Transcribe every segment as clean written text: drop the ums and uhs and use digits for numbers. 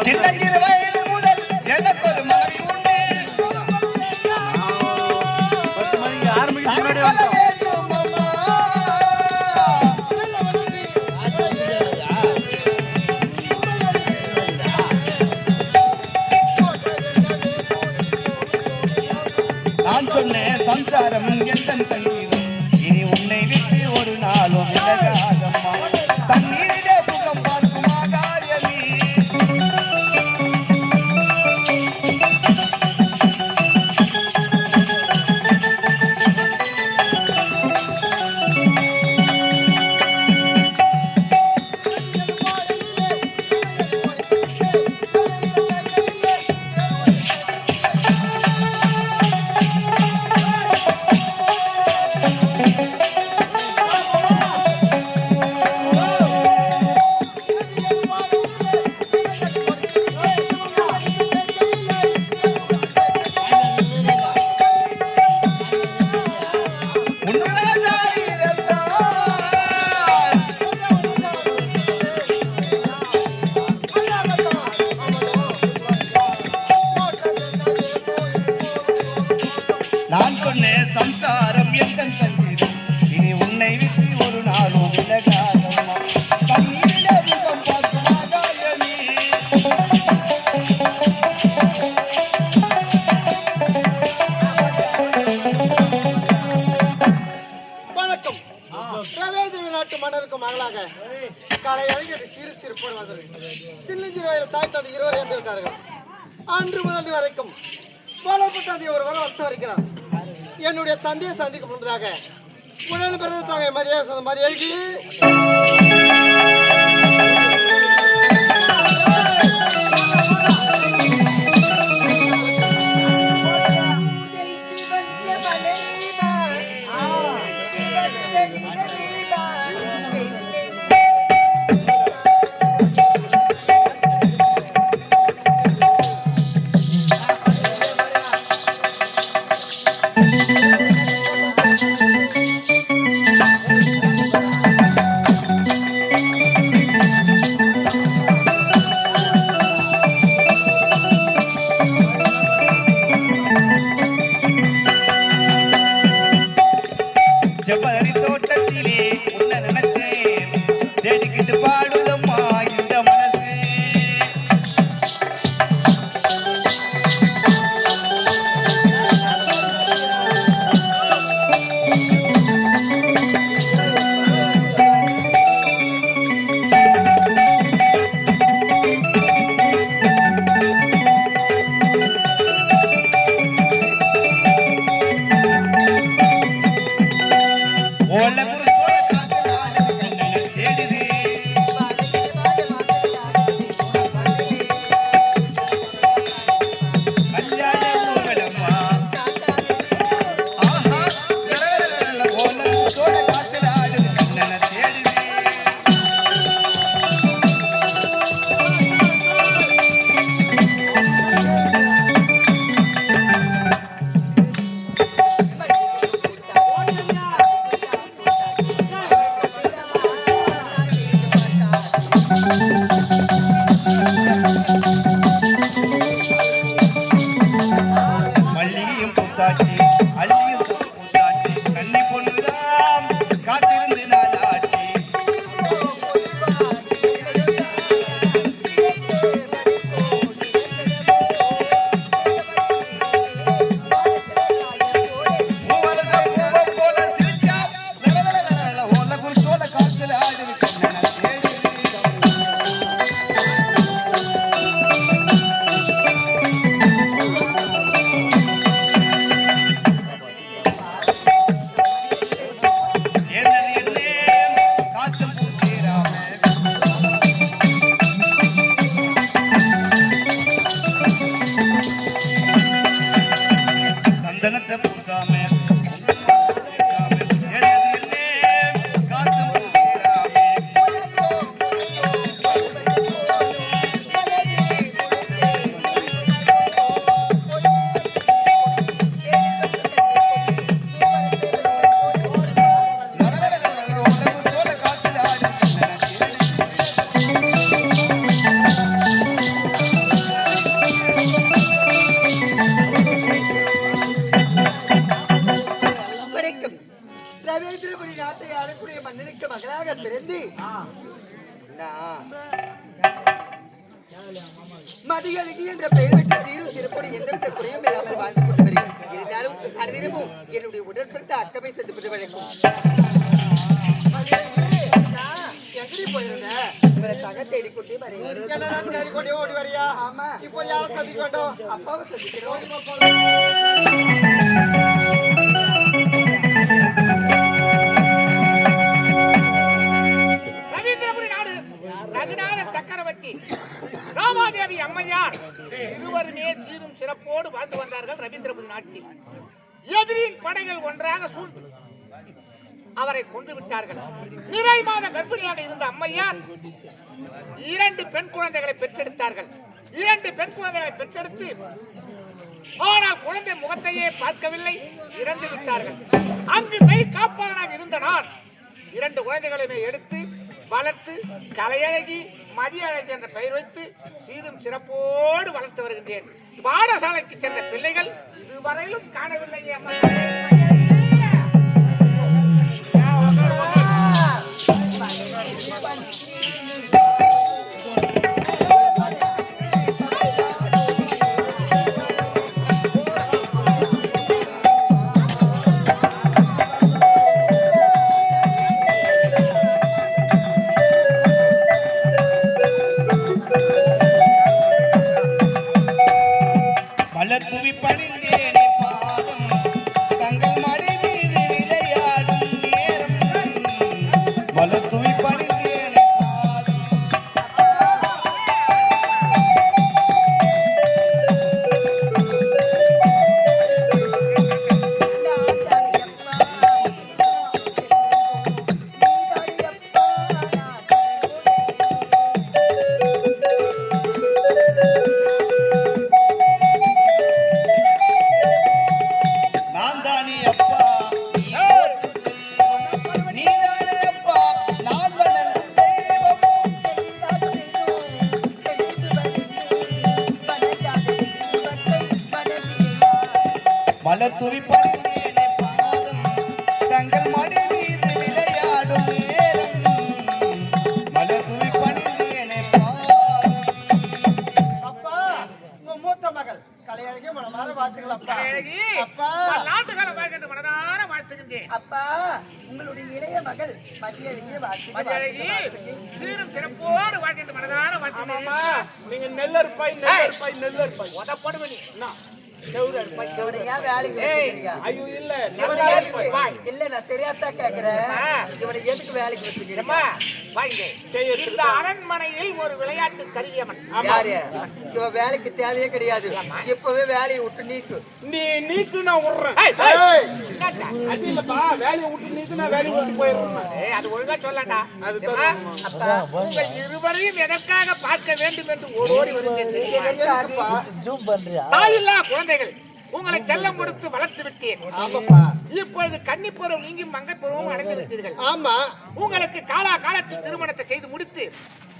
சின்னஞ்சிறு வயது முதல் எனக்கு ஒரு மனைவி உண்டு. நான் சொன்னேன் சம்சாரம் எந்த சங்கீதம் இனி உன்னை விட்டு ஒரு நாளும் விலகாதம்மா. தண்ணீரிலே முகம் பார்க்கும் ஆகாயமே. நான் சொன்னேன் சம்சாரம் எந்த சங்கீதம் இனி உன்னை விட்டு ஒரு நாளும் விலகாதம்மா. தண்ணீரிலே முகம் பார்க்கும் ஆகாயமே. வணக்கம். நாட்டு மன்னருக்கு மகளாக காலை அழகிய சிறு சிறு போடுவார்கள். சின்னஞ்சிறு வயதில் தாய் தந்தை இருவர் இறந்து விட்டார்கள். அன்று முதல் வரைக்கும் தந்தை ஒரு வர வருஷம் வருகிறார். என்னுடைய தந்தையை சந்திக்க முன்பதாக முதல் பிறந்த தாங்க மதியழகி மதியழகி என்ற பெயர் பெற்ற சீரும் சிறப்போடு எந்தவித குறையும் இல்லாமல் வாழ்ந்து கொண்டு வருகிறேன். இருந்தாலும் அனைதினமும் என்னுடைய உடற்படுத்த அக்கமை சென்று வழங்கும். எங்கடி போயிருந்த? இவரை சக தேடிக்கொண்டே வருகிறேன். என்னதான் தேடிக்கொண்டே ஓடி வரியா? ஆமா. இப்போ யாரை சந்திக்க வேண்டும்? அப்பாவை சந்திக்கிறோம். ரவீந்திரபுரி நாடு ரகுநாத சக்கரவர்த்தி ராமாதேவி அம்மையார் இருவருமே சீரும் சிறப்போடு வாழ்ந்து வந்தார்கள். ரவீந்திரபுரி நாட்டில் எதிரியின் படைகள் ஒன்றாக சூழ்ந்து அவரை கொன்று விட்டார்கள். நிறை மாத கர்ப்பிணியாக இருந்த அம்மையார் 2 பெண் குழந்தைகளை பெற்றெடுத்தார்கள். 2 பெண் குழந்தைகளை பெற்றெடுத்து ஆனால் குழந்தை முகத்தையே பார்க்கவில்லை, இறந்து விட்டார்கள். அங்கு மெய் காப்பாளனாக இருந்த நான் 2 குழந்தைகளையுமே எடுத்து வளர்த்து கலையழகி மதியழகி என்ற பெயர் வைத்து சீரும் சிறப்போடு வளர்த்து வருகின்றேன். பாடசாலைக்கு சென்ற பிள்ளைகள் இதுவரையிலும் காணவில்லை. மலத்துவி பணிந்தேனே பாதம் தங்கள் மடி மீது விளையாடும் நேரம். மலத்துவி பணிந்தேனே பாதம் நான் தானே அப்பா நீதானே அப்பா நான் வணங்கும் தெய்வம். மலத்துவி பணிந்தேனே பாதம் தங்கள் மடி மீது விளையாடும் நேரம். மலத்துவி பணிந்தேனே பாதம். அப்பா, உங்க மூத்த மகள் கலையழகி மனமார வாழ்த்துக்கள் அப்பா. அப்பா, நாட்டுகால வாழ்கின்ற மனதார வாழ்த்துகின்றேன். அப்பா உங்களுடைய இளைய மகள் மதியழகிய மதியழகி சீரும் சிறப்போடு வாழ்கின்ற மனதார வாழ்த்துகின்றேன். நீங்க நெல்லற்பாய் உதப்படுவனி ஏன் வேலைக்கு வச்சுக்கிறீங்க? ஐயோ இல்ல இவனை எதுக்கு- இல்ல நான் தெரியாதா கேக்குறேன். இவனை எதுக்கு வேலைக்கு வச்சுக்கிறீங்க? இந்த அரண்மனையில் ஒரு விளையாட்டு கருவியம்மன். யாரு? இவன் வேலைக்கு தேவையே கிடையாது. இப்பவே வேலையை விட்டு நீக்கு. நீ நீக்கு நான் விடுறேன். அது இல்லப்பா வேலையை விட்டு நீக்கு நான் வேலையை விட்டு போயிடுறேன். அது ஒழுங்கா சொல்லண்டா. அப்பா உங்கள் இருவரையும் எதற்காக பார்க்க வேண்டும் என்று ஓடோடி வருகிறேன். பண்றியா? தாயில்லா குழந்தைகள் உங்களை செல்லம் கொடுத்து வளர்த்து விட்டேன். ஆமாப்பா. இப்பொழுது கன்னி பருவம் நீங்கி மங்கை பருவம் அடைந்து விட்டீர்கள். ஆமா. உங்களுக்கு காலத்தில் திருமணத்தை செய்து முடித்து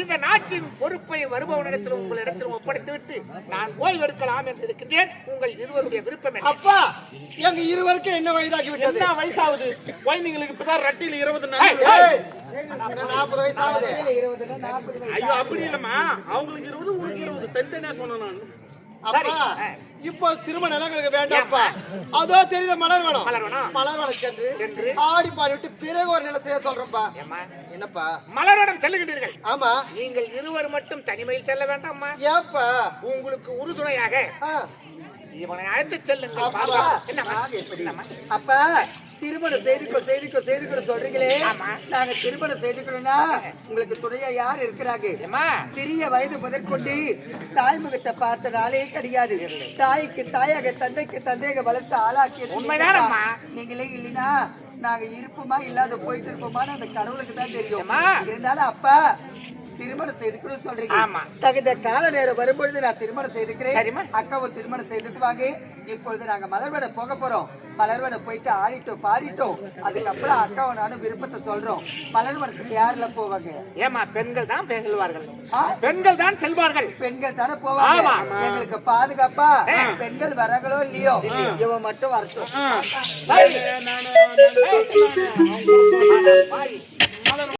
இந்த நாட்டின் பொறுப்பை வருபவனிடத்தில் உங்களிடத்தில் ஒப்படைத்துவிட்டு நான் ஓய்வெடுக்கலாம் என்று இருக்கின்றேன். உங்கள் இருவருடைய விருப்பம் என்ன? அப்பா, எங்க இருவருக்கு என்ன வயதாகி விட்டது? என்ன வயசாகுது? குழந்தைங்களுக்கு இப்பதான் ரட்டில 20 என்ன 40 வயசு ஆகுது? 20 40 ஐயோ அப்படி இல்லம்மா, அவங்களுக்கு 20 உங்களுக்கு 20 தனித்தனியா சொன்னேன் நான். அப்பா, இப்போ திருமணம் எல்லாம் எங்களுக்கு வேண்டாம்ப்பா. அதோ தெரியுத மலர்வனம். மலர்வனம் சென்று ஆடி பாடி விட்டு பிறகு ஒரு நிலை செய்ய சொல்றேன்ப்பா. என்னப்பா? மலரிடம் செல்லுகின்றீர்கள். ஆமா. நீங்கள் இருவர் மட்டும் தனிமையில் செல்ல வேண்டாமா? ஏப்பா? உங்களுக்கு உறுதுணையாக இவனை அழைத்து செல்லுங்கள். அப்பா. என்னம்மா? அப்பா திருமணம் செய்துக்கோ சொல்றீங்களே. நாங்க திருமணம் செய்துக்கணும்னா உங்களுக்கு துணையா யார் இருக்கிறாங்க? சிறிய வயது முதற்கொண்டு தாய்முகத்தை பார்த்த நாளே கிடையாது. தாய்க்கு தாயாக தந்தைக்கு தந்தையாக வளர்த்து ஆளாக்கியது நீங்களே. இல்லைன்னா நாங்க இருப்போமா இல்லாத போயிட்டு இருப்போமான்னு அந்த கடவுளுக்கு தான் தெரியும். இருந்தாலும் அப்பா திருமணம் செய்துக்கணும் சொல்றீங்க. தகுந்த கால நேரம் வரும்பொழுது நான் திருமணம் செய்துக்கிறேன். அக்காவும் திருமணம் செய்துக்குவாங்க. இப்பொழுது நாங்க மலர்வனை போக போறோம். மலர்வனை போயிட்டு ஆடிட்டோம் பாடிட்டோம். அதுக்கப்புறம் அக்காவை நானும் விருப்பத்தை சொல்றோம். மலர்வனத்துக்கு யாருல போவாங்க? ஏமா பெண்கள் தான் செல்வார்கள். பெண்கள் தான் செல்வார்கள். பெண்கள் தானே போவாங்க. எங்களுக்கு பாதுகாப்பா பெண்கள் வராங்களோ இல்லையோ இவன் மட்டும் வரட்டும்.